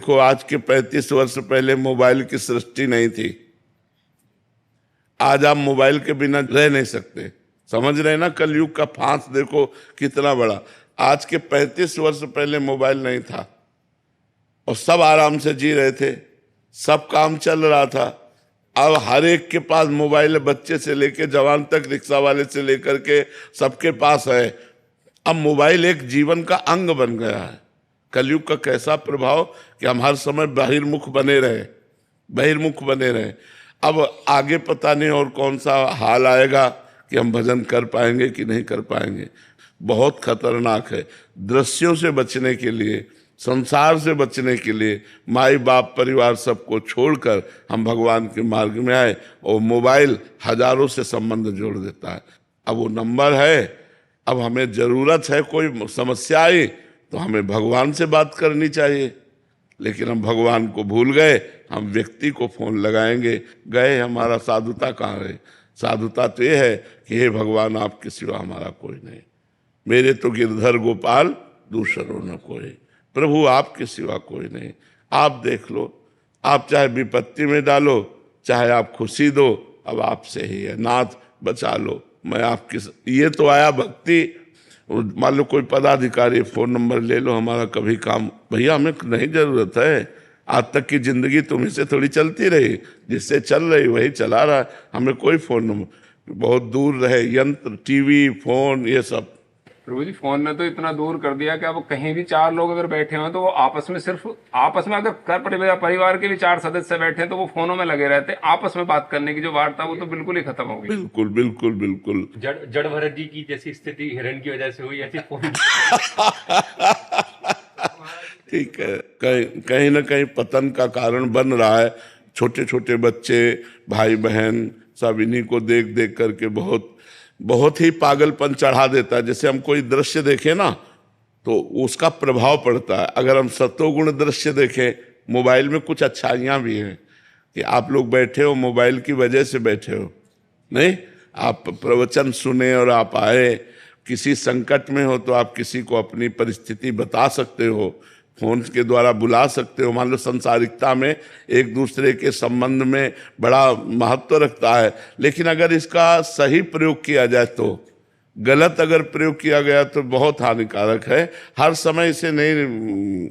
देखो, आज के 35 वर्ष पहले मोबाइल की सृष्टि नहीं थी। आज आप मोबाइल के बिना रह नहीं सकते। समझ रहे ना, कलयुग का फांस देखो कितना बड़ा। आज के 35 वर्ष पहले मोबाइल नहीं था और सब आराम से जी रहे थे, सब काम चल रहा था। अब हर एक के पास मोबाइल है, बच्चे से लेकर जवान तक, रिक्शा वाले से लेकर के सबके पास है। अब मोबाइल एक जीवन का अंग बन गया है। कलयुग का कैसा प्रभाव कि हम हर समय बहिर्मुख बने रहे। अब आगे पता नहीं और कौन सा हाल आएगा कि हम भजन कर पाएंगे कि नहीं कर पाएंगे। बहुत खतरनाक है। दृश्यों से बचने के लिए, संसार से बचने के लिए माई बाप परिवार सबको छोड़कर हम भगवान के मार्ग में आए और मोबाइल हजारों से संबंध जोड़ देता है। अब वो नंबर है, अब हमें जरूरत है, कोई समस्या आई तो हमें भगवान से बात करनी चाहिए, लेकिन हम भगवान को भूल गए। हम व्यक्ति को फोन लगाएंगे, गए हमारा साधुता कहाँ रहे। साधुता तो ये है कि हे भगवान, आपके सिवा हमारा कोई नहीं, मेरे तो गिरधर गोपाल दूसरों न कोई, प्रभु आपके सिवा कोई नहीं। आप देख लो, आप चाहे विपत्ति में डालो, चाहे आप खुशी दो, अब आपसे ही है। नाथ बचा लो, मैं आपकी। ये तो आया भक्ति। मान लो कोई पदाधिकारी, फोन नंबर ले लो हमारा, कभी काम, भैया हमें नहीं जरूरत है। आज तक की जिंदगी तुम्ही से थोड़ी चलती रही, जिससे चल रही वही चला रहा है। हमें कोई फोन नंबर, बहुत दूर रहे यंत्र, टीवी, फोन, ये सब। प्रभु जी, फोन ने तो इतना दूर कर दिया कि अब कहीं भी चार लोग अगर बैठे हो तो वो आपस में अगर परिवार के भी चार सदस्य बैठे हैं तो वो फोनों में लगे रहते हैं। आपस में बात करने की जो वार्ता वो तो बिल्कुल ही खत्म हो गई। बिल्कुल बिल्कुल बिल्कुल। जड़ भरत जी की जैसी स्थिति हिरण की वजह से हुई, ऐसी फोन ठीक है, कहीं ना कहीं पतन का कारण बन रहा है। छोटे छोटे बच्चे, भाई बहन सब इन्हीं को देख देख करके बहुत ही पागलपन चढ़ा देता है। जैसे हम कोई दृश्य देखें ना तो उसका प्रभाव पड़ता है। अगर हम सत्वगुण दृश्य देखें, मोबाइल में कुछ अच्छाइयाँ भी हैं कि आप लोग बैठे हो मोबाइल की वजह से बैठे हो, नहीं आप प्रवचन सुने और आप आए। किसी संकट में हो तो आप किसी को अपनी परिस्थिति बता सकते हो, फोन के द्वारा बुला सकते हो। मान लो संसारिकता में एक दूसरे के संबंध में बड़ा महत्व रखता है, लेकिन अगर इसका सही प्रयोग किया जाए तो, गलत अगर प्रयोग किया गया तो बहुत हानिकारक है। हर समय इसे नहीं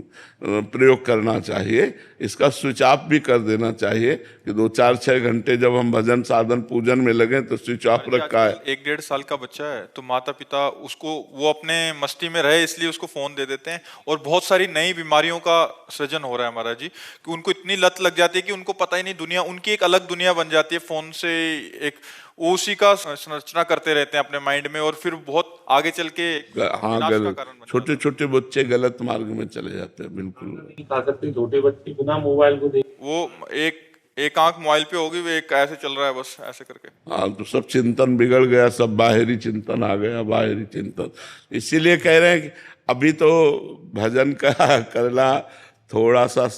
प्रयोग करना चाहिए, इसका स्विच ऑफ भी कर देना चाहिए कि 2-4-6 घंटे जब हम भजन साधन पूजन में लगे तो स्विच ऑफ रखा है। 1-1.5 साल का बच्चा है तो माता पिता उसको, वो अपने मस्ती में रहे इसलिए उसको फोन दे देते हैं, और बहुत सारी नई बीमारियों का सृजन हो रहा है महाराज जी, कि उनको इतनी लत लग जाती है कि उनको पता ही नहीं, दुनिया उनकी एक अलग दुनिया बन जाती है फोन से। एक उसी का संरचना करते रहते हैं अपने माइंड में, और फिर बहुत आगे चल के छोटे छोटे बच्चे गलत मार्ग में चले जाते हैं। बिल्कुल, छोटे बच्चे बिना मोबाइल को देख, वो एक आंख मोबाइल पे होगी, वो एक ऐसे चल रहा है बस ऐसे करके। हाँ, तो सब चिंतन बिगड़ गया, सब बाहरी चिंतन आ गया, बाहरी चिंतन। इसीलिए कह रहे हैं कि अभी तो भजन का करना थोड़ा सा,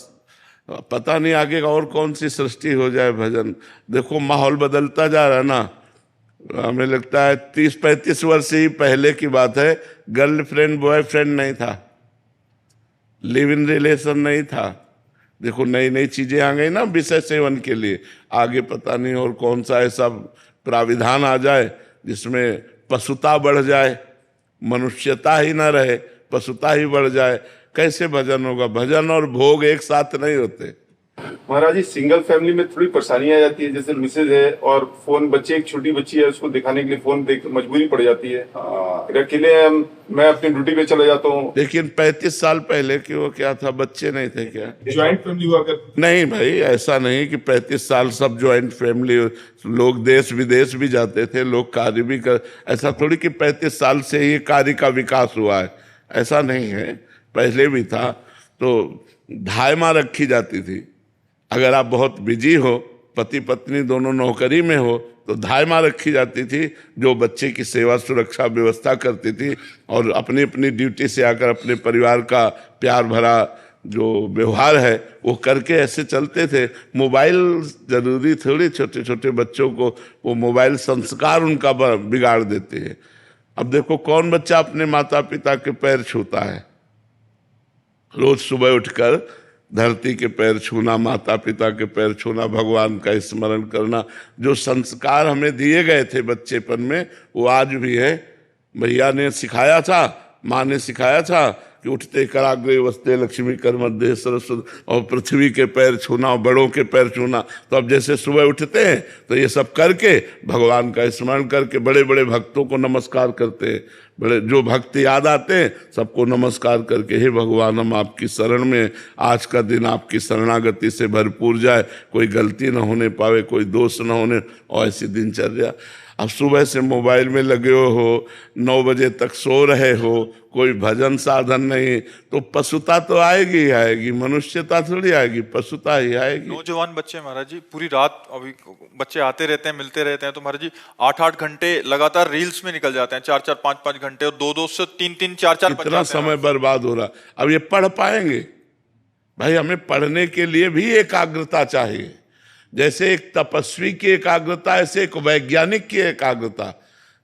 पता नहीं आगे और कौन सी सृष्टि हो जाए। भजन देखो माहौल बदलता जा रहा है ना। हमें लगता है 30-35 वर्ष ही पहले की बात है, गर्लफ्रेंड बॉयफ्रेंड नहीं था, लिव इन रिलेशन नहीं था। देखो नई नई चीजें आ गई ना विषय सेवन के लिए। आगे पता नहीं और कौन सा ऐसा प्राविधान आ जाए जिसमें पशुता बढ़ जाए, मनुष्यता ही ना रहे, पशुता ही बढ़ जाए। कैसे भजन होगा? भजन और भोग एक साथ नहीं होते। महाराज जी, सिंगल फैमिली में थोड़ी परेशानी आ जाती है, जैसे मिसेज है और फोन, बच्चे, एक छोटी बच्ची है, उसको दिखाने के लिए फोन देख मजबूरी पड़ जाती है। अकेले मैं अपनी ड्यूटी पे चला जाता हूँ। लेकिन 35 साल पहले की वो क्या था, बच्चे नहीं थे क्या? ज्वाइंट फैमिली हुआ कर? नहीं भाई, ऐसा नहीं कि 35 साल सब ज्वाइंट फैमिली, लोग देश विदेश भी जाते थे, लोग कार्य भी कर, ऐसा थोड़ी कि 35 साल से ही कार्य का विकास हुआ है, ऐसा नहीं है। पहले भी था। तो धायमा रखी जाती थी। अगर आप बहुत बिजी हो, पति पत्नी दोनों नौकरी में हो, तो धायमा रखी जाती थी जो बच्चे की सेवा सुरक्षा व्यवस्था करती थी, और अपनी अपनी ड्यूटी से आकर अपने परिवार का प्यार भरा जो व्यवहार है वो करके ऐसे चलते थे। मोबाइल जरूरी थोड़ी, छोटे छोटे बच्चों को वो मोबाइल संस्कार उनका बिगाड़ देते हैं। अब देखो कौन बच्चा अपने माता पिता के पैर छूता है रोज सुबह उठकर? धरती के पैर छूना, माता पिता के पैर छूना, भगवान का स्मरण करना, जो संस्कार हमें दिए गए थे बच्चेपन में वो आज भी है। भैया ने सिखाया था, माँ ने सिखाया था कि उठते कराग्रे वस्ते लक्ष्मी कर मध्य सरस्वती, और पृथ्वी के पैर छूना, बड़ों के पैर छूना। तो अब जैसे सुबह उठते हैं तो ये सब करके भगवान का स्मरण करके बड़े बड़े भक्तों को नमस्कार करते हैं, बड़े जो भक्त याद आते हैं सबको नमस्कार करके, हे भगवान हम आपकी शरण में, आज का दिन आपकी शरणागति से भरपूर जाए, कोई गलती न होने पावे, कोई दोष न होने, और ऐसी दिनचर्या। अब सुबह से मोबाइल में लगे हो, 9 बजे तक सो रहे हो, कोई भजन साधन नहीं, तो पशुता तो आएगी ही आएगी, मनुष्यता थोड़ी आएगी, पशुता ही आएगी। नौजवान बच्चे महाराज जी पूरी रात, अभी बच्चे आते रहते हैं, मिलते रहते हैं, तो महाराज जी 8-8 घंटे लगातार रील्स में निकल जाते हैं, 4-4 5-5 घंटे, और 2-2 से 3-3 4-4 इतना समय बर्बाद हो रहा। अब ये पढ़ पाएंगे? भाई हमें पढ़ने के लिए भी एकाग्रता चाहिए। जैसे एक तपस्वी की एकाग्रता, ऐसे एक वैज्ञानिक की एकाग्रता,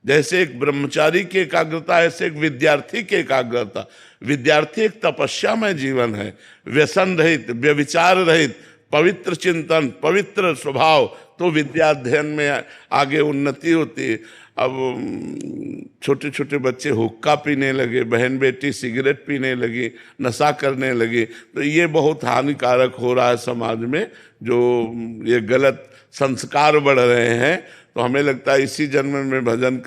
जैसे एक ब्रह्मचारी की एकाग्रता, ऐसे एक विद्यार्थी की एकाग्रता। विद्यार्थी एक तपस्यामय जीवन है, व्यसन रहित, व्यभिचार रहित, पवित्र चिंतन, पवित्र स्वभाव, तो विद्या अध्ययन में आगे उन्नति होती है। अब छोटे छोटे बच्चे हुक्का पीने लगे, बहन बेटी सिगरेट पीने लगी, नशा करने लगी, तो ये बहुत हानिकारक हो रहा है समाज में, जो ये गलत संस्कार बढ़ रहे हैं। तो हमें लगता है इसी जन्म में भजन